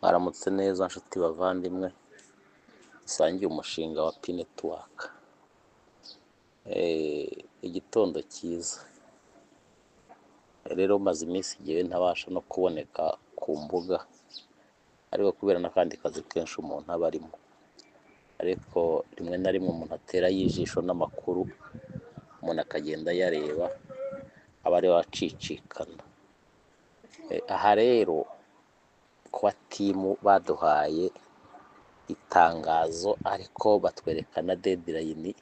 Mwaramutse neza nshuti bavandimwe dusangiye umushinga wa P-Network. Igitondo cyiza. Rero maze iminsi igihe ntabasha no kuboneka ku mbuga, ariko kubera n'akandi kazi kenshi umuntu aba arimo, ariko rimwe na rimwe umuntu atera y'ijisho n'amakuru umuntu akagenda yareba aba ari wacicikana. Aha rero kuba timu baduhaye itangazo ariko batwereka na deadline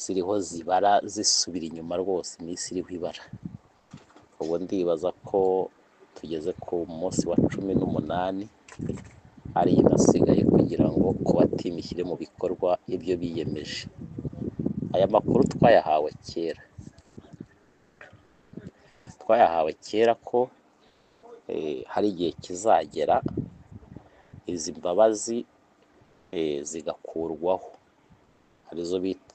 ziriho zibara zisubira inyuma rwose, iminsi iriho ibara. Ubu ndibaza ko tugeze ku munsi wa 18 ari inasigaye kugira ngo kuba timu ishyire mu bikorwa ibyo biyemeje. Aya makuru twayahawe kera ko hari igihe kizagera izi mbabazi zigakurwaho,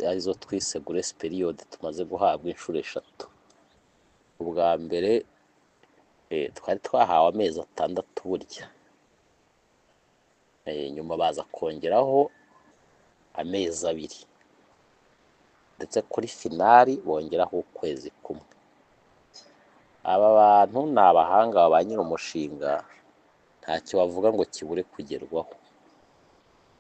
arizo twise grace period tumaze guhabwa inshuro 3. Ubwa mbere twari twahawe amezi 6 burya, nyuma baza kongeraho amezi 2, ndetse kuri finali bongeraho ukwezi kumwe. Aba bantu ni abahanga ba nyiri umushinga, ntacyo bavuga ngo kibure kugerwaho,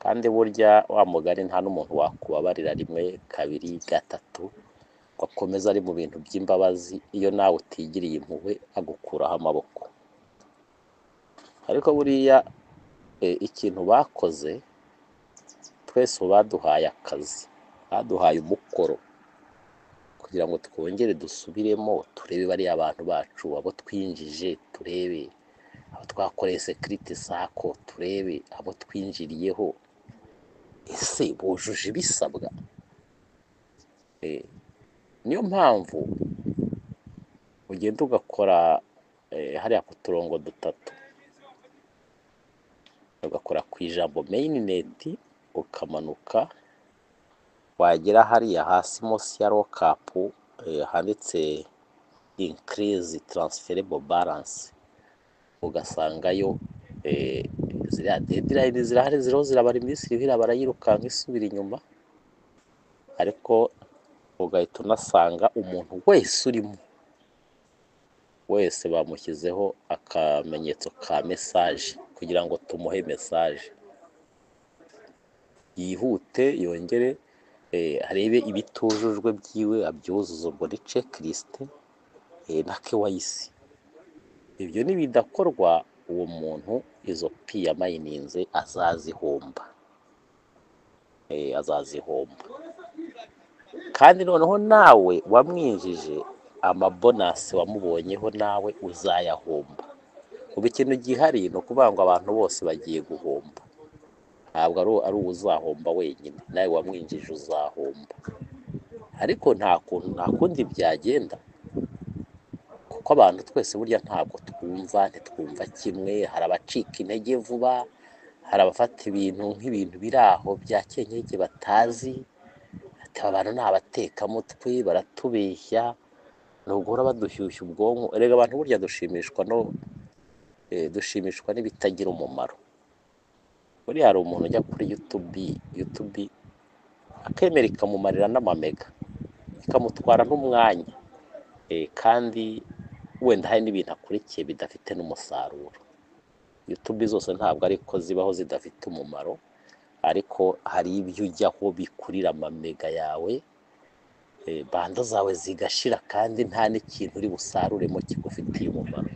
kandi burya wa mugari nta n'umuntu wakubabarira 1, 2, 3 ngo akomeze ari mu bintu by'imbabazi iyo nawe utigiriye impuhwe agukuraho amaboko. Ariko buriya ikintu bakoze, twese baduhaye akazi, baduhaye umukoro kugira ngo twongere dusubiremo turebe bariya abantu bacu, abo twinjije turebe, abo twakoreye security sako turebe, abo twinjiriyeho ese bujuje ibisabwa. Niyo mpamvu ugenda ugakora hariya ku turongo 3, ugakora ku ijambo mainnet, ukamanuka wagera hariya hasi munsi ya lockup handitse increase transferable balance, ugasangayo ziriya deadline zirahari, zirabara iminsi irabara yirukanka isubira inyuma. Ariko ugahita unasanga umuntu wese urimo wese bamushyizeho akamenyetso ka message kugira ngo tumuhe message yihute yongere arebe ibitujujwe byiwe abyuzuza muri checklist na KYC. Ibyo nibidakorwa uwo muntu izo pi yamayininze azazihomba, kandi noneho nawe wamwinjije amabonasi wamubonyeho nawe uzayahomba. Ubu ikintu gihari no kuvuga ngo abantu bose bagiye guhomba, ntabwo ari uzahomba wenyine, nawe wamwinjije uzahomba. Ariko nta kundi byagenda, kuko abantu twese burya ntabwo ntitwumva kimwe. Hari abacika intege vuba, hari abafata ibintu nk'ibintu biri aho bya kenkege batazi, ati abantu ni abatekamutwe baratubeshya, nubwo badushyushya ubwonko. Erega abantu burya dushimishwa n'ibitagira umumaro. Buriya hari umuntu ujya kuri YouTube akemera ikamumarira n'amamega, ikamutwara n'umwanya, kandi wenda hari n'ibintu akurikiye bidafite n'umusaruro. YouTube zose ntabwo ariko zibaho zidafite umumaro, ariko hari ibyo ujyaho bikurira amamega yawe, banda zawe zigashira kandi nta n'ikintu uri busaruremo kigufitiye umumaro.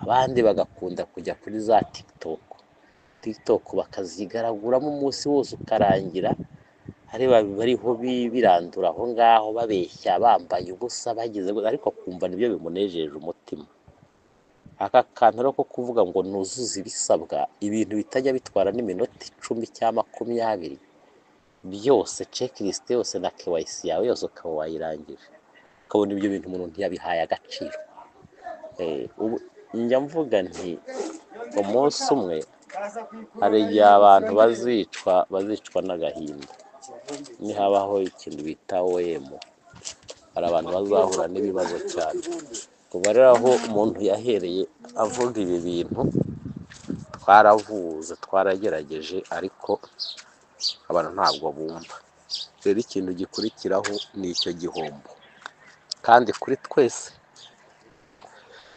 Abandi bagakunda kujya kuri za TikTok bakazigaraguramo umunsi wose ukarangira, bariho birandura aho ngaho babeshya, bambaye ubusa, bagize, ariko kumva nibyo bimunejeje umutima. Aka kantu rero ko kuvuga ngo nuzuze ibisabwa, ibintu bitajya bitwara n'iminota 10 cyangwa 20, byose checklist yose na KYC yawe yose ukaba wayirangije, ukabona ibyo bintu umuntu ntiyabihaye agaciro. Njya mvuga nti umunsi umwe hari igihe abantu bazicwa n'agahinda, nihabaho ikintu bita OM, hari abantu bazahura n'ibibazo cyane. Kuva rero aho umuntu yahereye avuga ibi bintu twaravuze twaragerageje ariko abantu ntabwo bumva. Rero ikintu gikurikiraho ni icyo gihombo kandi kuri twese,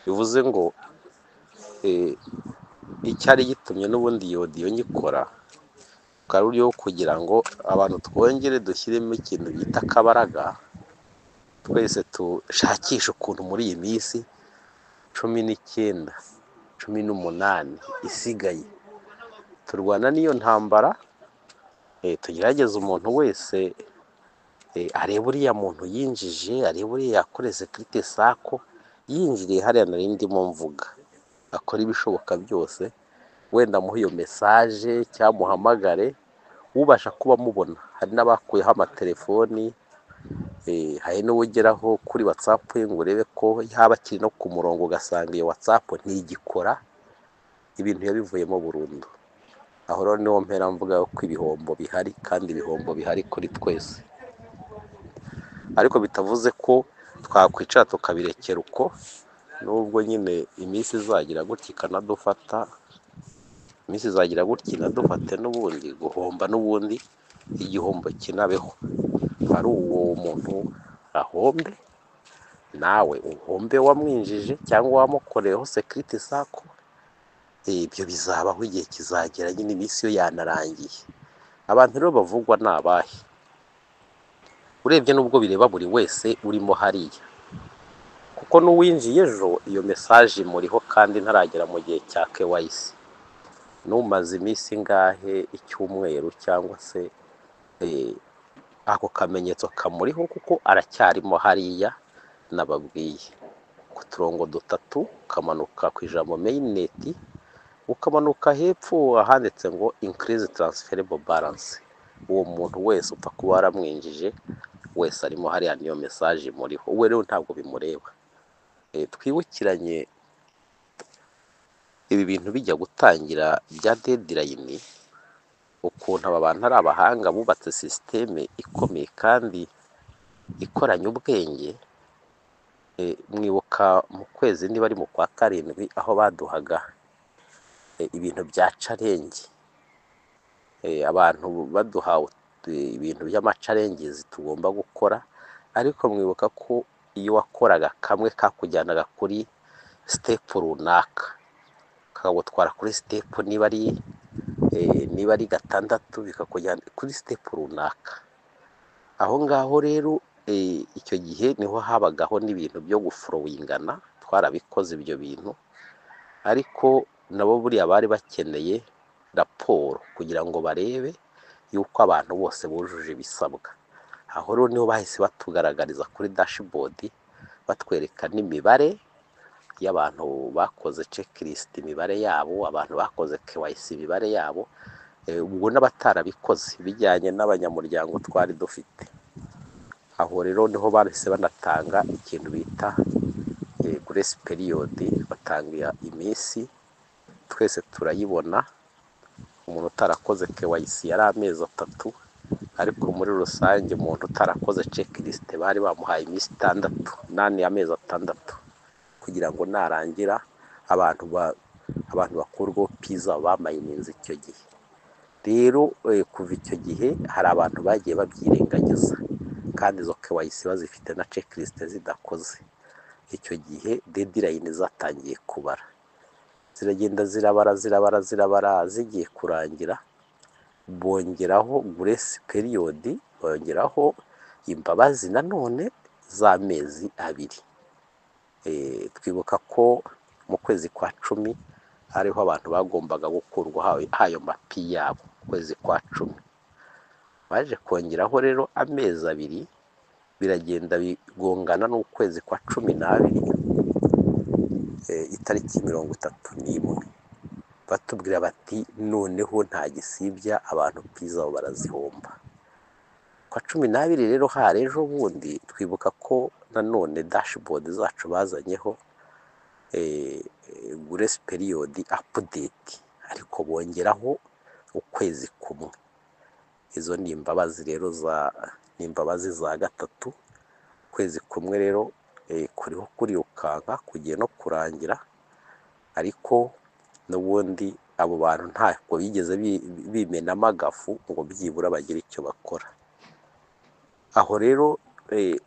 bivuze ngo icyari gitumye n'ubundi iyo odiyo nyikora bwari uburyo kugira ngo abantu twongere dushyiremo ikintu bita akabaraga, twese dushakishe ukuntu muri iyi minsi 19 18 isigaye turwana n'iyo ntambara, tugerageza umuntu wese areba uriya muntu yinjije, areba uriya yakoreye Sécurité Sacco, yinjiriye hariya nari ndimo mvuga, akora ibishoboka byose, wenda muhe iyo message cyangwa muhamagare ubasha kuba mubona. Hari n'abakuyeho amatelefoni, hari n'uwugeraho kuri WhatsApp ngo urebe ko yaba akiri no ku murongo ugasanga iyo WhatsApp ntigikora, ibintu yabivuyemo burundu. Aho rero niho mpera mvuga ko ibihombo bihari kandi ibihombo bihari kuri twese, ariko bitavuze ko twakwicara tukabirekera uko, nubwo nyine iminsi izagira gutya ikanadufata, iminsi izagira gutya inadufate n'ubundi guhomba, n'ubundi igihombo kinabeho, ari uwo muntu ahombe, nawe uhombe wamwinjije cyangwa wamukoreyeho Sécurité Sacco. Ibyo bizabaho igihe kizagera, nyine iminsi yo yanarangiye. Abantu rero bavugwa ni abahe? Urebye n'ubwo bireba buri wese urimo hariya, kuko n'uwinjiye ejo iyo message muriho kandi ntaragera mu gihe cya KYC, n'umaze iminsi ngahe, icyumweru cyangwa se ako kamenyetso kamuriho, kuko aracyarimo hariya. Nababwiye ku turongo 3 ukamanuka ku ijambo mainnet, ukamanuka hepfo ahanditse ngo increase transferable balance, uwo muntu wese upfa kuba waramwinjije wese arimo hariya niyo message muriho, we rero ntabwo bimureba. Twibukiranye ibi bintu bijya gutangira bya deadline, ukuntu aba bantu ari abahanga bubatse systeme ikomeye kandi ikoranye ubwenge. Mwibuka mu kwezi niba ari mu kwa 7 aho baduhaga ibintu bya challenge, abantu baduhawe ibintu by'amacalenges tugomba gukora, ariko mwibuka ko iyo wakoraga kamwe kakujyanaga kuri step runaka, kakagutwara kuri step niba ari 6 bikakujyana kuri step runaka. Aho ngaho rero icyo gihe niho habagaho n'ibintu byo guflowingana, twarabikoze ibyo bintu, ariko nabo buriya bari bakeneye raporo kugira ngo barebe yuko abantu bose bujuje ibisabwa. Aho rero niho bahise batugaragariza kuri dashboard, batwereka n'imibare y'abantu bakoze checklist, imibare yabo, abantu bakoze KYC imibare yabo, ubwo n'abatarabikoze bijyanye n'abanyamuryango twari dufite. Aho rero niho bahise banatanga ikintu bita grace period, batanga iminsi, twese turayibona. Umuntu utarakoze KYC yari amezi 3, ariko muri rusange umuntu utarakoze checklist bari bamuhaye iminsi 6, 8 amezi 6, kugira ngo narangira abantu bakurwaho pizza bamayininze icyo gihe. Rero kuva icyo gihe hari abantu bagiye babyirengagiza, kandi izo KYC bazifite na checklist zidakoze. Icyo gihe deadline zatangiye kubara, ziragenda zirabara, zigiye kurangira bongeraho grace period, bongeraho imbabazi nanone z'amezi 2. Twibuka ko mu kwezi kwa 10 hariho abantu bagombaga gukurwa hayo mapi yabo, kwezi kwa 10 baje kongeraho rero amezi 2, biragenda bigongana n'ukwezi kwa 12, itariki 31, batubwira bati noneho nta gisibya abantu pizza barazihomba. Kwa 12 rero hari ejo bundi, twibuka ko nanone dashboard zacu bazanyeho grace period update, ariko bongeraho ukwezi kumwe. Izo ni imbabazi rero n'imbabazi za 3, kwezi kumwe rero kuriho kurirukanka kugiye no kurangira, ariko n'ubundi abo bantu ntabwo bigeze bimenamo agafu ngo byibura bagire icyo bakora. Aho rero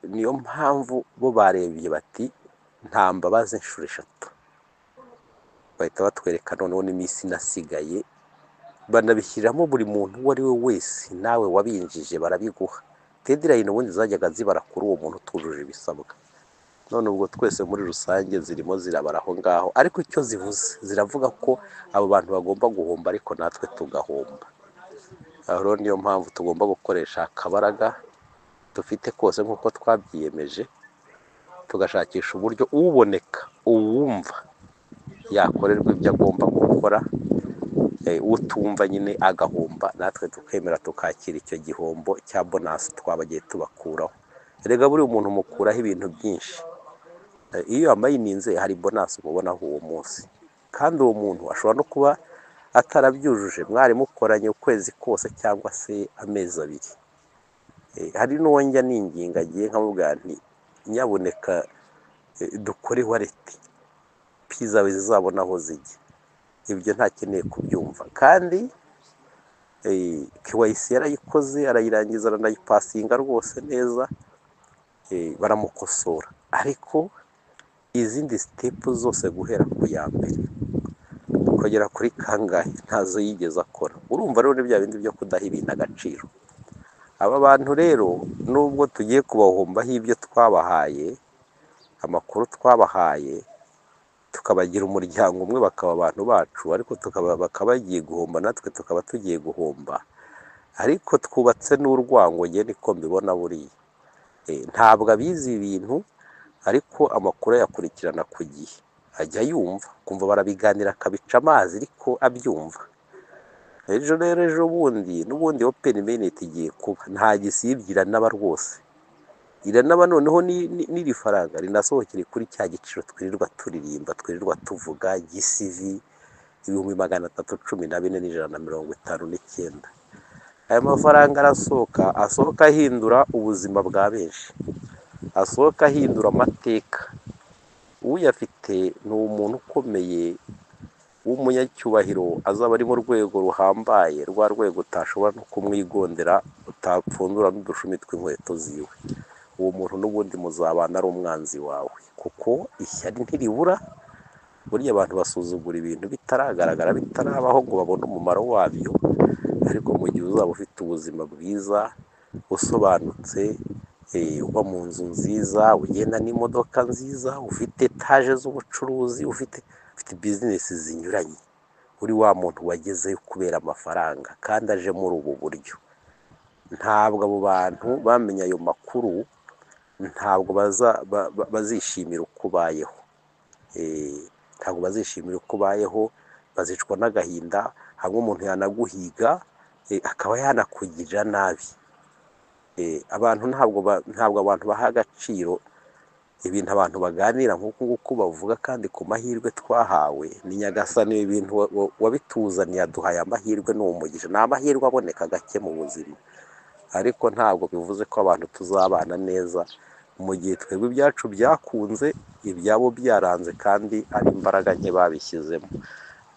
niyo mpamvu bo barebye bati nta mbabazi inshuro 3, bahita batwereka noneho n'iminsi inasigaye, banabishyiriramo buri muntu uwo ari we wese, nawe wabinjije barabiguha. Deadline ubundi zajyaga zibara kuri uwo muntu utujuje ibisabwa, none ubwo twese muri rusange zirimo zirabara aho ngaho, ariko icyo zivuze ziravuga ko abo bantu bagomba guhomba ariko natwe tugahomba. Aho rero niyo mpamvu tugomba gukoresha akabaraga dufite kose nk'uko twabyiyemeje, tugashakisha uburyo uboneka, uwumva yakorerwa ibyo agomba gukora, utumva nyine agahomba, natwe tukemera tukakira icyo gihombo cya bonasi twabagiye tubakuraho. Erega buri umuntu mukuraho ibintu byinshi, iyo amayininze hari bonasi mubonaho uwo munsi, kandi uwo muntu ashobora no kuba atarabyujuje, mwari mukoranye ukwezi kose cyangwa se amezi 2. Hari n'uwo njya ninginga agiye nkamubwira nti nyabuneka dukore wareti piza zizabona aho zijya. Ibyo ntakeneye kubyumva, kandi KYC yarayikoze arayirangiza aranayipasinga rwose neza, baramukosora, ariko izindi sitepu zose guhera ku ya mbere kugera kuri kangahe ntazo yigeze akora. Urumva rero ni bya bindi byo kudaha ibintu agaciro. Aba bantu rero nubwo tugiye kubahombaho ibyo twabahaye, amakuru twabahaye, tukabagira umuryango umwe bakaba abantu bacu, ariko bakaba bagiye guhomba, natwe tukaba tugiye guhomba, ariko twubatse n'urwango. Njye niko mbibona buriya, ntabwo abizi ibintu, ariko amakuru ayakurikirana ku gihe, ajya yumva kumva barabiganira akabica amazi ariko abyumva. Ejo bundi n'ubundi open minute igiye kuba, nta gisibye iranaba rwose, iranaba noneho n'iri faranga rinasohokere kuri cya giciro twirirwa turirimba, twirirwa tuvuga GCV 314,159. Aya mafaranga asohoka ahindura ubuzima bwa benshi, asohoka ahindura amateka. Uyafite ni umuntu ukomeye w'umunyacyubahiro, azaba ari mu rwego ruhambaye, rwa rwego utashobora no kumwigondera, utapfundura n'udushumi tw'inkweto ziwe. Uwo muntu n'ubundi muzabana ari umwanzi wawe, kuko ishyari ntiribura. Burya abantu basuzugura ibintu bitaragaragara, bitarabaho ngo babone umumaro wabyo, ariko mu gihe uzaba ufite ubuzima bwiza usobanutse, uba mu nzu nziza, ugenda n'imodoka nziza, ufite etaje z'ubucuruzi, ufite bizinesi zinyuranye, uri wa muntu wagezeyo kubera amafaranga kandi aje muri ubu buryo. Ntabwo abo bantu bamenye ayo makuru, ntabwo bazishimira uko ubayeho, ntabwo bazishimira uko ubayeho, bazicwa n'agahinda. Hamwe umuntu yanaguhiga akaba yanakugirira nabi. Abantu ntabwo abantu baha agaciro ibintu abantu baganira nk'uku nguku bavuga, kandi ku mahirwe twahawe ni Nyagasani. Ibintu wabituzaniye, aduhaye amahirwe n'umugisha, ni amahirwe aboneka gake mu buzima, ariko ntabwo bivuze ko abantu tuzabana neza mu gihe twebwe ibyacu byakunze, ibyabo byaranze, kandi ari imbaraga nke babishyizemo.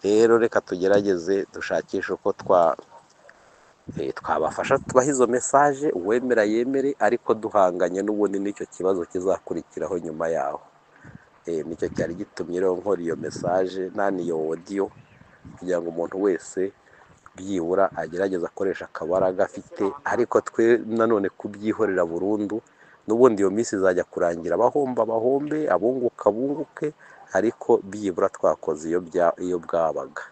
Rero reka tugerageze dushakishe uko twabafasha, tubaha izo mesaje, uwemera yemere, ariko duhanganye n'ubundi n'icyo kibazo kizakurikiraho nyuma yaho. Nicyo cyari gitumye rero nkora iyo mesaje n'iyo audio, kugira ngo umuntu wese byibura agerageza akoresha akabaraga afite, ariko twe nanone kubyihorera burundu. N'ubundi iyo minsi izajya kurangira, bahombe, abunguka bunguke, ariko byibura twakoze iyo bwabaga.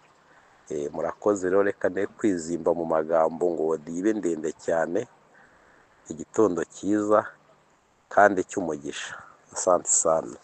Murakoze rero, reka ne kwizimba mu magambo ngo dibe ndende cyane. Igitondo cyiza kandi cy'umugisha. Asante sana.